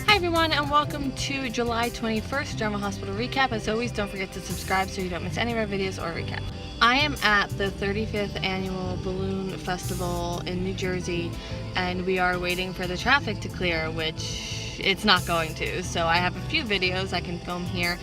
Hi everyone, and welcome to July 21st Drama Hospital Recap. As always, don't forget to subscribe so you don't miss any of our videos or recap. I am at the 35th Annual Balloon Festival in New Jersey, and we are waiting for the traffic to clear, which it's not going to. So I have a few videos I can film here.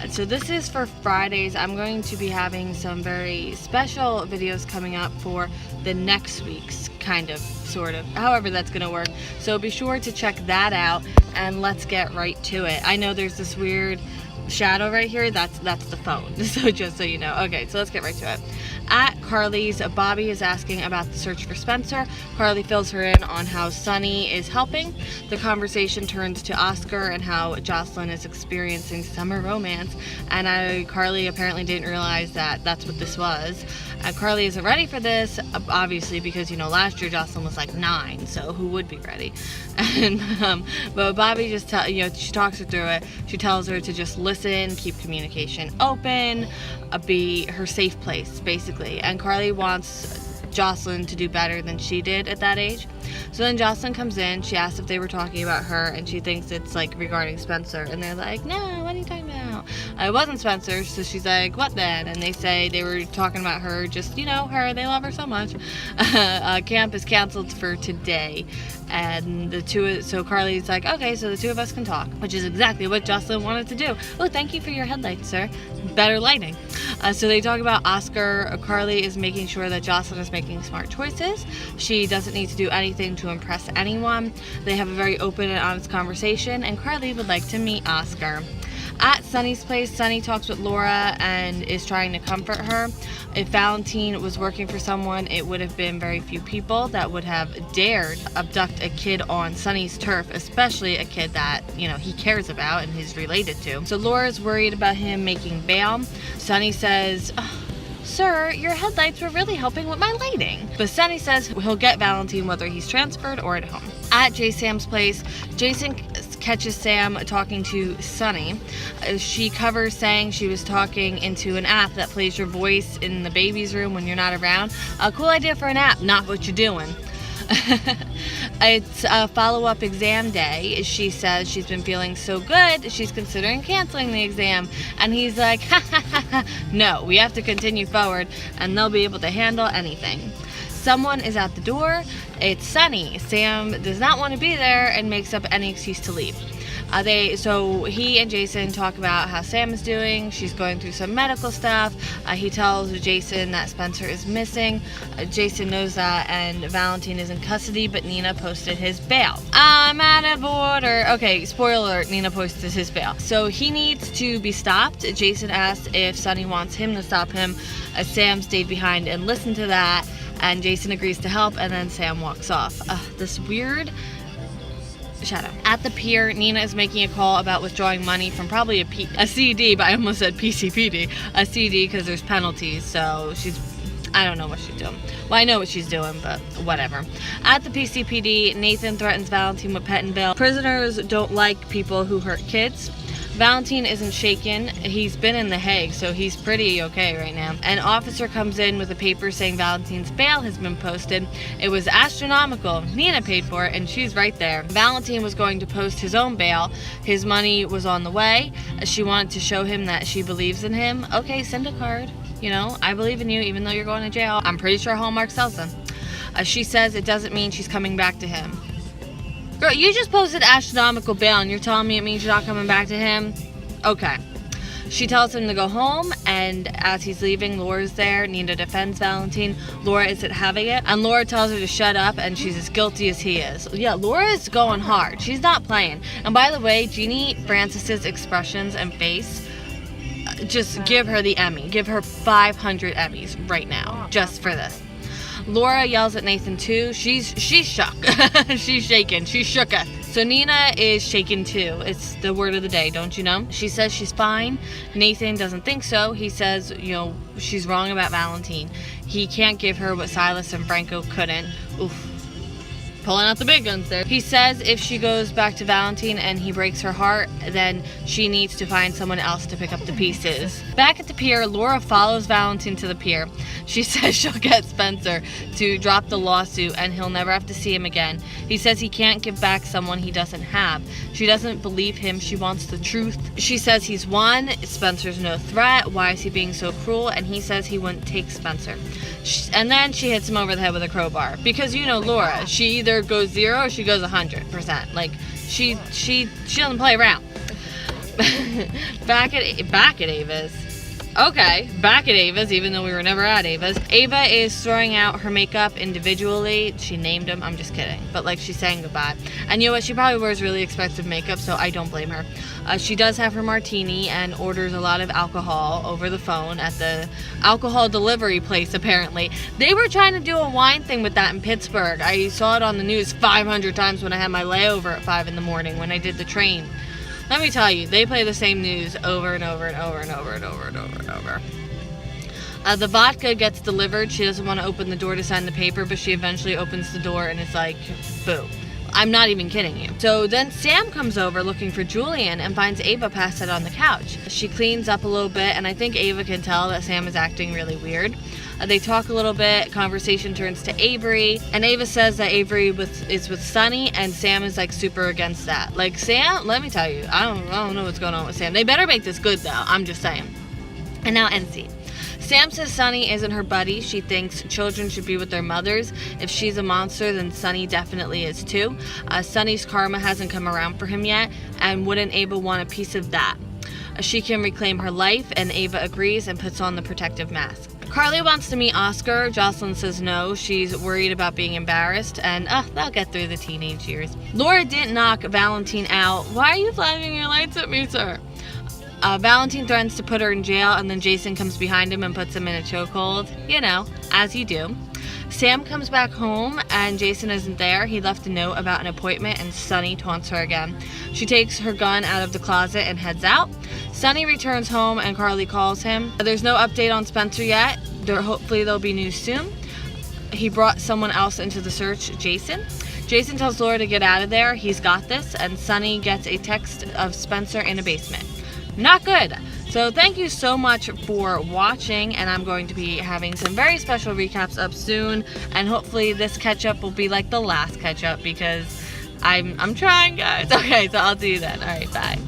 So this is for Fridays. I'm going to be having some very special videos coming up for the next week's sort of, however that's gonna work. So be sure to check that out, and let's get right to it. I know there's this weird shadow right here, that's the phone, so just so you know. Okay, so let's get right to it. At Carly's, Bobby is asking about the search for Spencer. Carly fills her in on how Sonny is helping. The conversation turns to Oscar and how Jocelyn is experiencing summer romance, and Carly apparently didn't realize that that's what this was. Carly isn't ready for this, obviously, because, you know, last year Jocelyn was like 9, so who would be ready? And but Bobby just she talks her through it. She tells her to just listen, keep communication open, be her safe place, basically. And Carly wants Jocelyn to do better than she did at that age. So then Jocelyn comes in, she asks if they were talking about her, and she thinks it's like regarding Spencer, and they're like, no, what are you talking about? It wasn't Spencer. So she's like, what then? And they say they were talking about her, just, you know, her, they love her so much. Camp is canceled for today, and so Carly's like, okay, so the two of us can talk, which is exactly what Jocelyn wanted to do. Oh, thank you for your headlights, sir. Better lighting. So they talk about Oscar. Carly is making sure that Jocelyn is making smart choices. She doesn't need to do anything to impress anyone. They have a very open and honest conversation, and Carly would like to meet Oscar. At Sonny's place, Sonny talks with Laura and is trying to comfort her. If Valentin was working for someone, it would have been very few people that would have dared abduct a kid on Sonny's turf, especially a kid that, you know, he cares about and is related to. So Laura's worried about him making bail. Sonny says, sir, your headlights were really helping with my lighting. But Sonny says he'll get Valentin whether he's transferred or at home. At Sam's place, Jason catches Sam talking to Sonny. She covers saying she was talking into an app that plays your voice in the baby's room when you're not around. A cool idea for an app, not what you're doing. It's a follow-up exam day. She says she's been feeling so good, she's considering canceling the exam. And he's like, no, we have to continue forward, and they'll be able to handle anything. Someone is at the door. It's Sonny. Sam does not want to be there and makes up any excuse to leave. So he and Jason talk about how Sam is doing. She's going through some medical stuff. He tells Jason that Spencer is missing. Jason knows that, and Valentin is in custody, but Nina posted his bail. I'm out of order. Okay, spoiler alert, Nina posted his bail. So he needs to be stopped. Jason asks if Sonny wants him to stop him. Sam stayed behind and listened to that, and Jason agrees to help, and then Sam walks off. This weird shadow. At the pier, Nina is making a call about withdrawing money from probably a CD, but I almost said PCPD. A CD because there's penalties, so I don't know what she's doing. Well, I know what she's doing, but whatever. At the PCPD, Nathan threatens Valentin with pet and bail. Prisoners don't like people who hurt kids. Valentin isn't shaken. He's been in The Hague, so he's pretty okay right now. An officer comes in with a paper saying Valentin's bail has been posted. It was astronomical. Nina paid for it, and she's right there. Valentin was going to post his own bail. His money was on the way. She wanted to show him that she believes in him. Okay, send a card. You know, I believe in you, even though you're going to jail. I'm pretty sure Hallmark sells them. She says it doesn't mean she's coming back to him. Girl, you just posted astronomical bail and you're telling me it means you're not coming back to him? Okay. She tells him to go home, and as he's leaving, Laura's there. Nina defends Valentin. Laura isn't having it, and Laura tells her to shut up, and she's as guilty as he is. Yeah, Laura is going hard. She's not playing. And by the way, Jeannie Francis's expressions and face, just give her the Emmy. Give her 500 Emmys right now, just for this. Laura yells at Nathan too. She's shook. She's shaken. She's shooketh. So Nina is shaken too. It's the word of the day, don't you know? She says she's fine. Nathan doesn't think so. He says, you know, she's wrong about Valentin. He can't give her what Silas and Franco couldn't. Oof. pulling out the big guns there. He says if she goes back to Valentine and he breaks her heart, then she needs to find someone else to pick up the pieces. Back at the pier, Laura follows Valentine to the pier. She says she'll get Spencer to drop the lawsuit and he'll never have to see him again. He says he can't give back someone he doesn't have. She doesn't believe him. She wants the truth. She says he's won. Spencer's no threat. Why is he being so cruel? And he says he wouldn't take Spencer. And then she hits him over the head with a crowbar. Because you know Laura, she either goes 0 or she goes 100%. Like, she doesn't play around. Back at Ava's. Okay, back at Ava's, even though we were never at Ava's. Ava is throwing out her makeup individually. She named them. I'm just kidding. But, like, she's saying goodbye. And you know what? She probably wears really expensive makeup, so I don't blame her. She does have her martini and orders a lot of alcohol over the phone at the alcohol delivery place, apparently. They were trying to do a wine thing with that in Pittsburgh. I saw it on the news 500 times when I had my layover at 5 in the morning when I did the train. Let me tell you, they play the same news over and over and over and over and over and over and over. The vodka gets delivered. She doesn't want to open the door to sign the paper, but she eventually opens the door and it's like, boo. I'm not even kidding you. So then Sam comes over looking for Julian and finds Ava passed out on the couch. She cleans up a little bit, and I think Ava can tell that Sam is acting really weird. They talk a little bit, conversation turns to Avery, and Ava says that Avery is with Sonny, and Sam is like super against that. Like, Sam, let me tell you, I don't know what's going on with Sam. They better make this good though, I'm just saying. And now end scene. Sam says Sonny isn't her buddy. She thinks children should be with their mothers. If she's a monster, then Sonny definitely is too. Sonny's karma hasn't come around for him yet, and wouldn't Ava want a piece of that? She can reclaim her life, and Ava agrees and puts on the protective mask. Carly wants to meet Oscar. Jocelyn says no. She's worried about being embarrassed, and they'll get through the teenage years. Laura didn't knock Valentine out. Why are you flashing your lights at me, sir? Valentine threatens to put her in jail, and then Jason comes behind him and puts him in a chokehold. You know, as you do. Sam comes back home, and Jason isn't there. He left a note about an appointment, and Sonny taunts her again. She takes her gun out of the closet and heads out. Sonny returns home, and Carly calls him. There's no update on Spencer yet. Hopefully there'll be news soon. He brought someone else into the search, Jason. Jason tells Laura to get out of there. He's got this, and Sonny gets a text of Spencer in a basement. Not good. So thank you so much for watching, and I'm going to be having some very special recaps up soon, and hopefully this catch-up will be like the last catch-up because I'm trying, guys. Okay, so I'll see you then. All right, bye.